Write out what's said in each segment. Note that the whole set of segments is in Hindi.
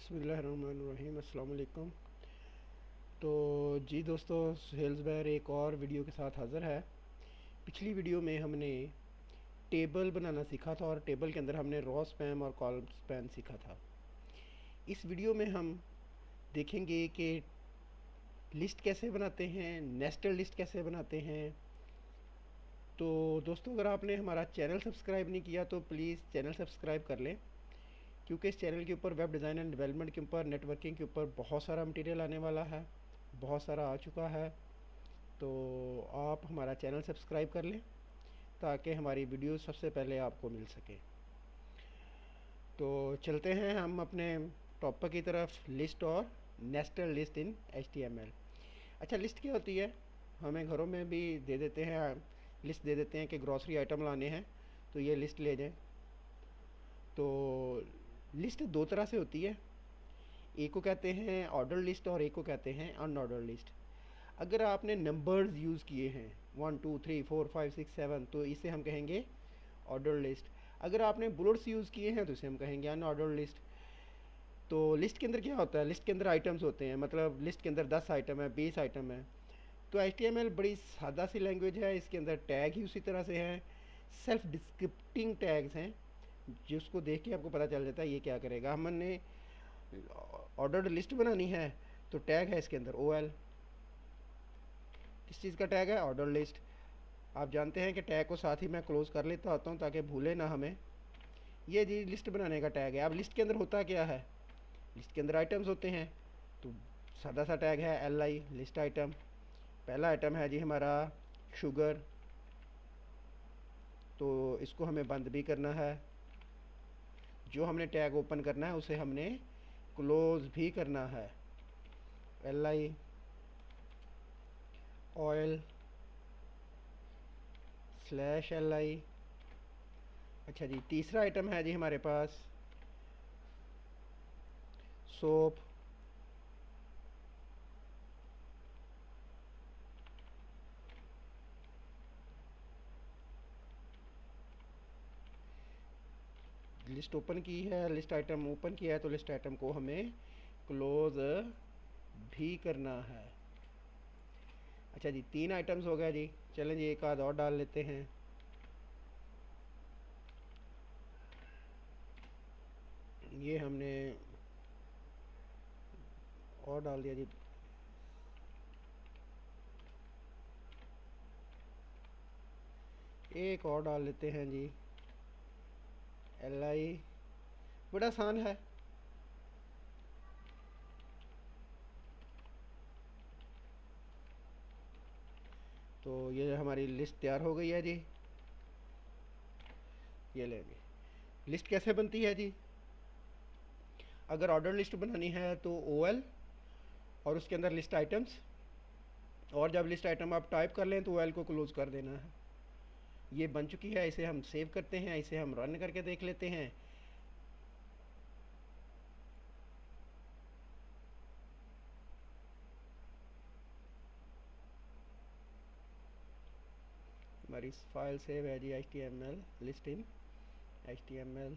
बिस्मिल्लाहिर्रहमानिर्रहीम, अस्सलाम वालेकुम। तो जी दोस्तों, सेल्स बैर एक और वीडियो के साथ हाज़िर है। पिछली वीडियो में हमने टेबल बनाना सीखा था और टेबल के अंदर हमने रो स्पैन और कॉलम स्पैन सीखा था। इस वीडियो में हम देखेंगे कि लिस्ट कैसे बनाते हैं, नेस्टेड लिस्ट कैसे बनाते हैं। तो दोस्तों, अगर आपने हमारा चैनल सब्सक्राइब नहीं किया तो प्लीज़ चैनल सब्सक्राइब कर लें, क्योंकि इस चैनल के ऊपर वेब डिज़ाइन एंड डेवलपमेंट के ऊपर, नेटवर्किंग के ऊपर बहुत सारा मटेरियल आने वाला है, बहुत सारा आ चुका है। तो आप हमारा चैनल सब्सक्राइब कर लें ताकि हमारी वीडियो सबसे पहले आपको मिल सके। तो चलते हैं हम अपने टॉपिक की तरफ, लिस्ट और नेस्टेड लिस्ट इन HTML। अच्छा, लिस्ट क्या होती है? हमें घरों में भी दे देते हैं, लिस्ट दे देते हैं कि ग्रॉसरी आइटम लाने हैं तो ये लिस्ट ले जाएं। तो लिस्ट दो तरह से होती है, एक को कहते हैं ऑर्डर लिस्ट और एक को कहते हैं अनऑर्डर लिस्ट। अगर आपने नंबर्स यूज़ किए हैं 1 2 3 4 5 6 7 तो इसे हम कहेंगे ऑर्डर लिस्ट। अगर आपने बुलेट्स यूज़ किए हैं तो इसे हम कहेंगे अनऑर्डर लिस्ट। तो लिस्ट के अंदर क्या होता है? लिस्ट के अंदर आइटम्स होते हैं, मतलब लिस्ट के अंदर 10 आइटम है, 20 आइटम है। तो HTML बड़ी सादा सी लैंग्वेज है, इसके अंदर टैग ही उसी तरह से हैं, सेल्फ डिस्क्रिप्टिंग टैग्स हैं जिसको देख के आपको पता चल जाता है ये क्या करेगा। हमने ऑर्डर्ड लिस्ट बनानी है तो टैग है इसके अंदर OL। किस चीज़ का टैग है? Order list. आप जानते हैं कि टैग को साथ ही मैं क्लोज़ कर लेता होता हूँ ताकि भूले ना हमें। ये जी लिस्ट बनाने का टैग है। अब लिस्ट के अंदर होता क्या है? लिस्ट के अंदर आइटम्स होते हैं, तो सादा सा टैग है LI, लिस्ट आइटम। पहला आइटम है जी हमारा शुगर, तो इसको हमें बंद भी करना है। जो हमने टैग ओपन करना है उसे हमने क्लोज़ भी करना है। LI oil /LI। अच्छा जी, तीसरा आइटम है जी हमारे पास सोप, लिस्ट ओपन की है, लिस्ट आइटम ओपन किया है तो लिस्ट आइटम को हमें क्लोज भी करना है। अच्छा जी, 3 आइटम्स हो गया जी। चलें जी, एक आध और डाल लेते हैं। ये हमने और डाल दिया जी। एक और डाल लेते हैं जी, LI। बड़ा आसान है। तो ये हमारी लिस्ट तैयार हो गई है जी। ये लेंगे, लिस्ट कैसे बनती है जी? अगर ऑर्डर लिस्ट बनानी है तो OL और उसके अंदर लिस्ट आइटम्स, और जब लिस्ट आइटम आप टाइप कर लें तो OL को क्लोज कर देना है। ये बन चुकी है, इसे हम सेव करते हैं, इसे हम रन करके देख लेते हैं। हमारी फाइल सेव है जी, HTML लिस्ट इन HTML।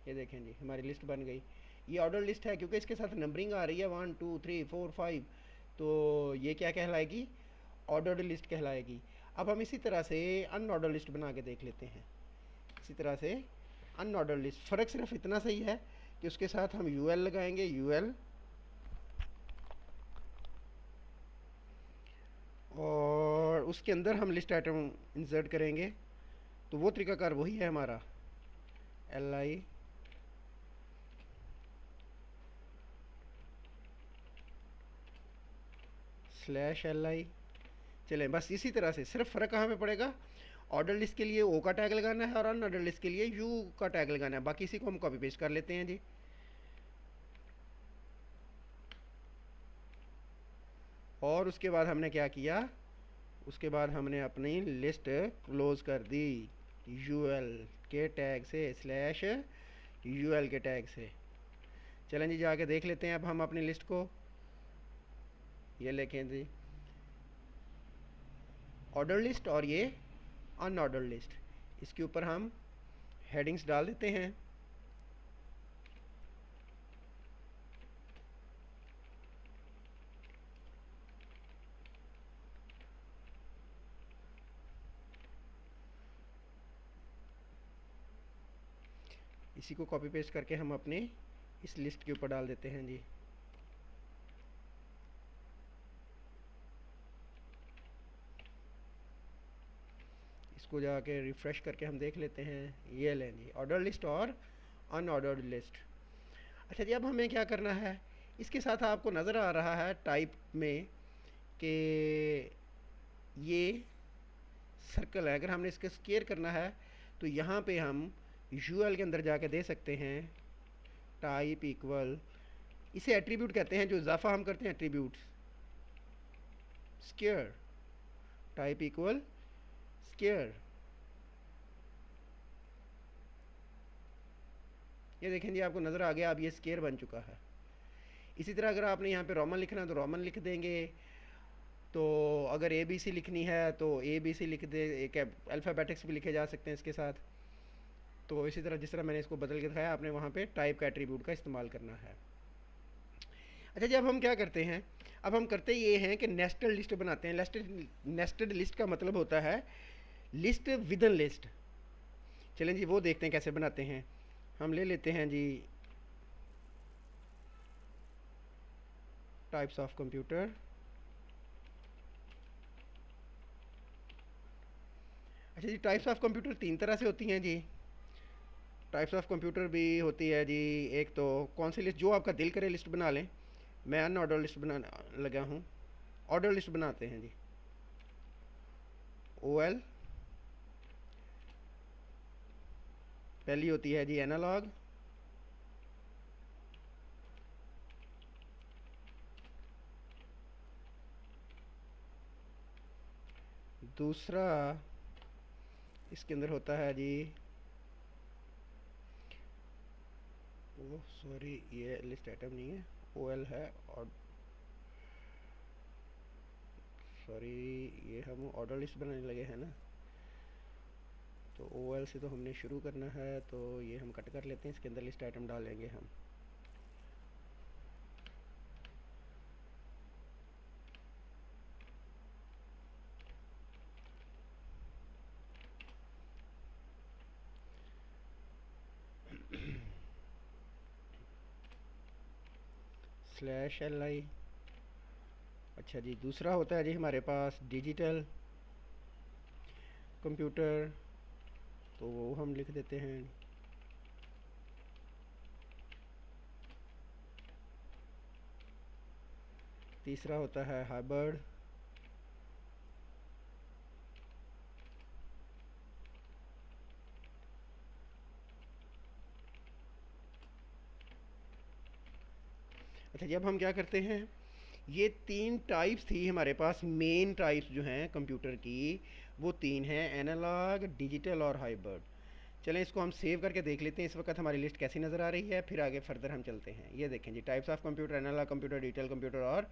ये देखें जी, हमारी लिस्ट बन गई। ये ऑर्डर लिस्ट है क्योंकि इसके साथ नंबरिंग आ रही है 1 2 3 4 5, तो ये क्या कहलाएगी? ऑर्डर्ड लिस्ट कहलाएगी। अब हम इसी तरह से अनऑर्डर लिस्ट बना के देख लेते हैं। इसी तरह से अनऑर्डर लिस्ट, फ़र्क सिर्फ इतना सही है कि उसके साथ हम UL लगाएंगे, UL, और उसके अंदर हम लिस्ट आइटम इंसर्ट करेंगे। तो वो तरीकाकार वही है हमारा, LI /LI। चलें, बस इसी तरह से, सिर्फ फ़र्क कहाँ पे पड़ेगा? ऑर्डर लिस्ट के लिए O का टैग लगाना है और अनऑर्डर लिस्ट के लिए U का टैग लगाना है। बाकी इसी को हम कॉपी पेस्ट कर लेते हैं जी। और उसके बाद हमने क्या किया? उसके बाद हमने अपनी लिस्ट क्लोज़ कर दी UL के टैग से, /UL के टैग से। चलें जी, जाके देख लेते हैं अब हम अपनी लिस्ट को। ये लेखें जी, ऑर्डर लिस्ट और ये अनऑर्डर लिस्ट। इसके ऊपर हम हेडिंग्स डाल देते हैं। इसी को कॉपी पेस्ट करके हम अपने इस लिस्ट के ऊपर डाल देते हैं जी। इसको जाके रिफ़्रेश करके हम देख लेते हैं, ये लें जी ऑर्डर लिस्ट और अनऑर्डर्ड लिस्ट। अच्छा जी, अब हमें क्या करना है, इसके साथ आपको नज़र आ रहा है टाइप में कि ये सर्कल है। अगर हमने इसका स्क्वायर करना है तो यहाँ पे हम यूएल के अंदर जाके दे सकते हैं टाइप इक्वल, इसे एट्रीब्यूट कहते हैं, जो इजाफा हम करते हैं attribute, square type equal square. ये देखें जी, आपको नज़र आ गया, अब ये स्क्वायर बन चुका है। इसी तरह अगर आपने यहाँ पे रोमन लिखना है तो रोमन लिख देंगे। तो अगर ए बी सी लिखनी है तो ए बी सी लिख दे, एक अल्फ़ाबेटिक्स भी लिखे जा सकते हैं इसके साथ। तो इसी तरह जिस तरह मैंने इसको बदल के दिखाया, आपने वहाँ पे टाइप का एट्रीब्यूट का इस्तेमाल करना है। अच्छा जी, अब हम क्या करते हैं, अब हम करते ये हैं कि नेस्टेड लिस्ट बनाते हैं। नेस्टेड लिस्ट का मतलब होता है लिस्ट विद इन लिस्ट। चलें जी वो देखते हैं कैसे बनाते हैं। हम ले लेते हैं जी टाइप्स ऑफ कंप्यूटर। अच्छा जी, टाइप्स ऑफ कंप्यूटर तीन तरह से होती हैं जी। टाइप्स ऑफ कंप्यूटर भी होती है जी, एक तो कौन सी लिस्ट, जो आपका दिल करे लिस्ट बना लें। मैं अनऑर्डर लिस्ट बनाने लगा हूँ, ऑर्डर लिस्ट बनाते हैं जी। ओ एल पहली होती है जी एनालॉग, दूसरा इसके अंदर होता है जी, वो सॉरी ये लिस्ट आइटम नहीं है, ओ एल है, और सॉरी ये हम ऑर्डर लिस्ट बनाने लगे हैं ना, तो ओ एल से तो हमने शुरू करना है, तो ये हम कट कर लेते हैं, इसके अंदर लिस्ट आइटम डालेंगे हम। Slash L I. अच्छा जी, दूसरा होता है जी हमारे पास डिजिटल कंप्यूटर, तो वो हम लिख देते हैं। तीसरा होता है हाइब्रिड, अच्छा जी, अब हम क्या करते हैं, ये तीन टाइप्स थी हमारे पास, मेन टाइप्स जो हैं कंप्यूटर की, वो तीन हैं, एनालॉग, डिजिटल और हाइब्रिड। चलें इसको हम सेव करके देख लेते हैं इस वक्त हमारी लिस्ट कैसी नज़र आ रही है, फिर आगे फर्दर हम चलते हैं। ये देखें जी, types of computer, analogue computer, digital computer और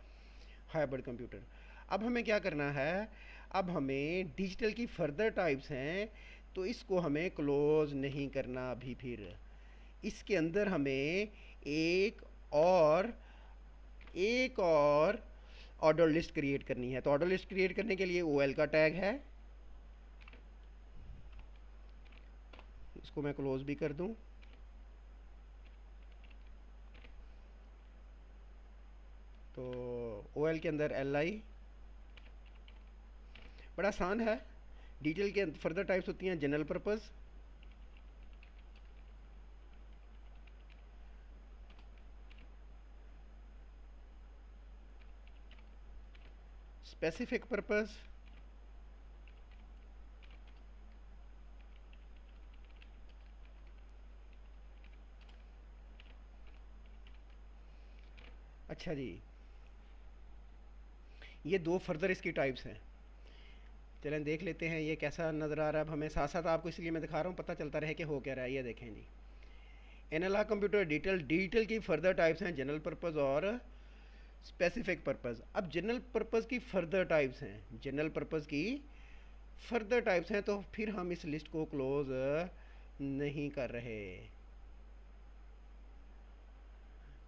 हाइब्रिड कंप्यूटर। अब हमें क्या करना है, अब हमें डिजिटल की फर्दर टाइप्स हैं, तो इसको हमें क्लोज नहीं करना अभी, फिर इसके अंदर हमें एक और एक और ऑर्डर लिस्ट क्रिएट करनी है। तो ऑर्डर लिस्ट क्रिएट करने के लिए ओ एल का टैग है, इसको मैं क्लोज भी कर दूं। तो ओ एल के अंदर एल आई, बड़ा आसान है। डिटेल के फर्दर टाइप्स होती हैं जनरल पर्पस, स्पेसिफिक पर्पस, अच्छा जी, ये दो फर्दर इसकी टाइप्स हैं। चलें देख लेते हैं ये कैसा नज़र आ रहा है। अब हमें साथ साथ आपको इसलिए मैं दिखा रहा हूँ, पता चलता रहे कि हो क्या रहा है। ये देखें जी, एनालॉग कंप्यूटर डिजिटल, डिजिटल की फर्दर टाइप्स हैं जनरल पर्पस और स्पेसिफिक पर्पस। अब जनरल पर्पस की फर्दर टाइप्स हैं, जनरल पर्पस की फर्दर टाइप्स हैं, तो फिर हम इस लिस्ट को क्लोज नहीं कर रहे।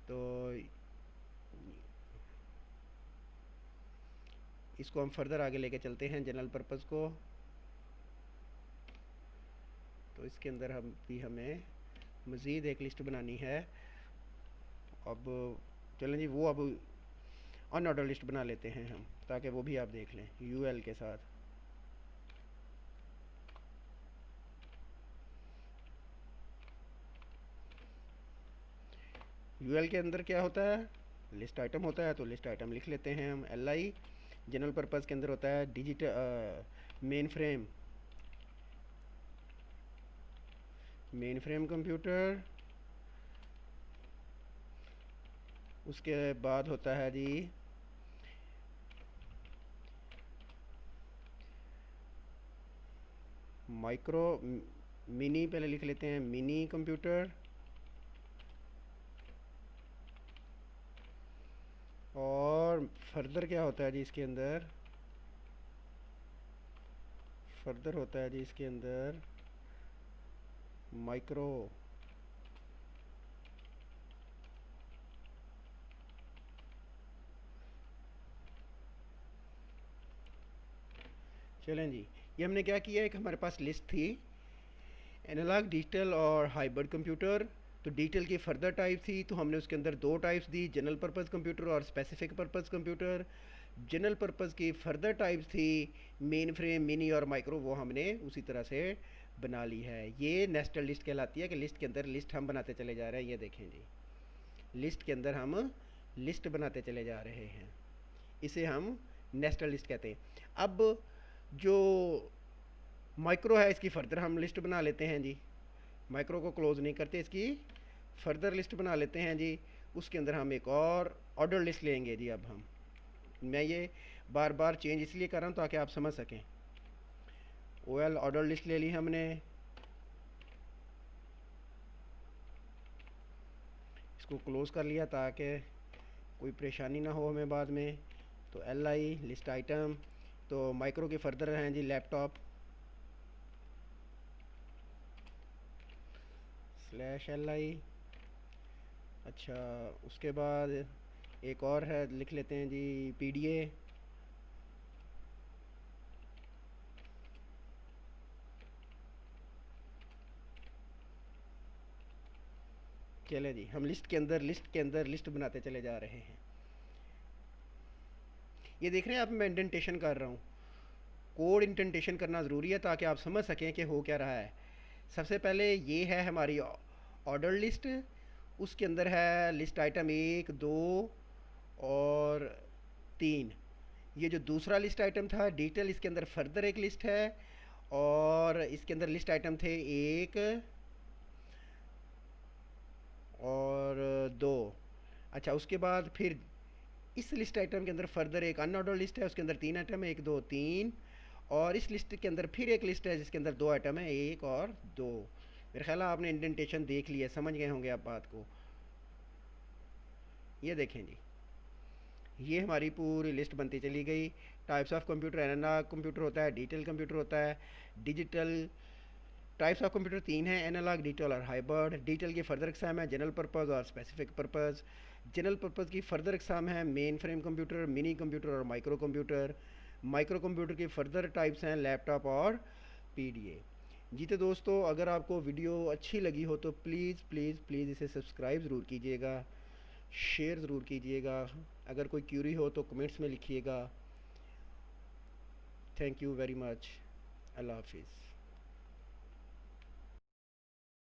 तो इसको हम फर्दर आगे लेके चलते हैं जनरल पर्पज़ को। तो इसके अंदर हम भी हमें मज़ीद एक लिस्ट बनानी है। अब चलें जी, वो अब अनऑर्डर लिस्ट बना लेते हैं हम, ताकि वो भी आप देख लें यूएल के साथ। यूएल के अंदर क्या होता है, लिस्ट आइटम होता है। तो लिस्ट आइटम लिख लेते हैं हम एल आई। जनरल पर्पज़ के अंदर होता है डिजिटल मेन फ्रेम कंप्यूटर। उसके बाद होता है जी माइक्रो मिनी, पहले लिख लेते हैं मिनी कंप्यूटर। और फर्दर क्या होता है जी इसके अंदर, फर्दर होता है जी इसके अंदर माइक्रो। चलें जी, ये हमने क्या किया है कि हमारे पास लिस्ट थी एनालॉग, डिजिटल और हाइब्रिड कंप्यूटर। तो डिजिटल की फर्दर टाइप थी, तो हमने उसके अंदर दो टाइप्स दी, जनरल पर्पज़ कंप्यूटर और specific purpose computer. General purpose की फर्दर टाइप्स थी मेन फ्रेम, मिनी और माइक्रो, वो हमने उसी तरह से बना ली है। ये नेस्टेड लिस्ट कहलाती है कि लिस्ट के अंदर लिस्ट हम बनाते चले जा रहे हैं। ये देखें जी, लिस्ट के अंदर हम लिस्ट बनाते चले जा रहे हैं, इसे हम नेस्टेड लिस्ट कहते हैं। अब जो माइक्रो है, इसकी फ़र्दर हम लिस्ट बना लेते हैं जी। माइक्रो को क्लोज़ नहीं करते, इसकी फ़र्दर लिस्ट बना लेते हैं जी। उसके अंदर हम एक और ऑर्डर लिस्ट लेंगे जी। अब मैं ये बार बार चेंज इसलिए कर रहा हूँ ताकि आप समझ सकें। ओएल ऑर्डर लिस्ट ले ली हमने, इसको क्लोज़ कर लिया ताकि कोई परेशानी ना हो हमें बाद में। तो एल आई लिस्ट आइटम, तो माइक्रो के फर्दर हैं जी लैपटॉप स्लैश एल आई। अच्छा, उसके बाद एक और है, लिख लेते हैं जी पी डी ए। चले जी, हम लिस्ट के अंदर लिस्ट बनाते चले जा रहे हैं। ये देख रहे हैं आप, मैं इंडेंटेशन कर रहा हूँ। कोड इंडेंटेशन करना ज़रूरी है ताकि आप समझ सकें कि हो क्या रहा है। सबसे पहले ये है हमारी ऑर्डर लिस्ट। उसके अंदर है लिस्ट आइटम 1, 2 और 3। ये जो दूसरा लिस्ट आइटम था डिटेल, इसके अंदर फर्दर एक लिस्ट है। और इसके अंदर लिस्ट आइटम थे 1 और 2। अच्छा, उसके बाद फिर इस लिस्ट आइटम के अंदर फर्दर एक अनऑर्डर लिस्ट है, उसके अंदर 3 आइटम है, 1, 2, 3। और इस लिस्ट के अंदर फिर एक लिस्ट है जिसके अंदर 2 आइटम है, 1 और 2। मेरे ख्याल है आपने इंडेंटेशन देख लिया, समझ गए होंगे आप बात को। ये देखें जी, ये हमारी पूरी लिस्ट बनती चली गई। Types of computer analogue computer होता है, डिजिटल कंप्यूटर होता है, डिजिटल। टाइप्स ऑफ कंप्यूटर 3 हैं, एनालॉग, डिजिटल और हाइब्रिड। डिजिटल की फर्दर एग्जाम है जनरल पर्पज़ और स्पेसिफिक पर्पज़। जनरल पर्पज़ की फ़र्दर एग्जाम है main frame computer, mini computer और माइक्रो कंप्यूटर। माइक्रो कंप्यूटर की फ़र्दर टाइप्स हैं लैपटॉप और पीडीए। जी तो दोस्तों, अगर आपको वीडियो अच्छी लगी हो तो प्लीज़ प्लीज़ प्लीज़ इसे सब्सक्राइब ज़रूर कीजिएगा, शेयर ज़रूर कीजिएगा। अगर कोई क्यूरी हो तो कमेंट्स में लिखिएगा। Thank you very much. अल्लाह हाफिज़।